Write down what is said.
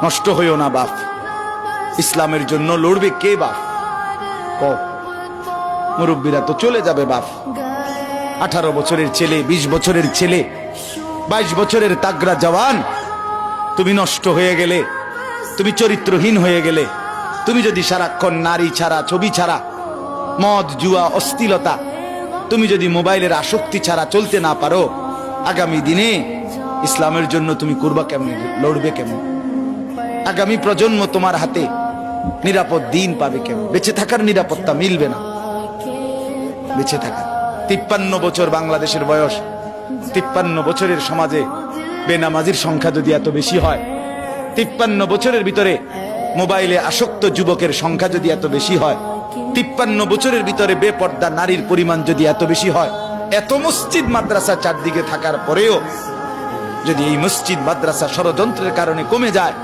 নষ্ট হইও না বাপ। ইসলামের জন্য লড়বে কে বাপ? মুরব্বীরা তো চলে যাবে বাপ। 18 বছরের ছেলে, 20 বছরের ছেলে, 22 বছরের তাগড়া জওয়ান, তুমি নষ্ট হয়ে গেলে, তুমি চরিত্রহীন হয়ে গেলে, তুমি যদি সারাক্ষণ নারী ছাড়া, ছবি ছাড়া, মদ জুয়া অশ্লীলতা, তুমি যদি মোবাইলের আসক্তি ছাড়া চলতে না পারো, আগামী দিনে ইসলামের জন্য তুমি করবা কেমনে, লড়বে কেমন? আগামী প্রজন্ম তোমার হাতে নিরাপদ দিন পাবে কেমন? বেঁচে থাকার নিরাপত্তা মিলবে না। বেঁচে থাকা 53 বছর বাংলাদেশের বয়স, 53 বছরের সমাজে বেনামাজির সংখ্যা যদি এত বেশি হয়, 53 বছরের ভিতরে মোবাইলে আসক্ত যুবকের সংখ্যা যদি এত বেশি হয়, 53 বছরের ভিতরে বেপর্দা নারীর পরিমাণ যদি এত বেশি হয়, এত মসজিদ মাদ্রাসা চারদিকে থাকার পরেও যদি এই মসজিদ মাদ্রাসা ষড়যন্ত্রের কারণে কমে যায়,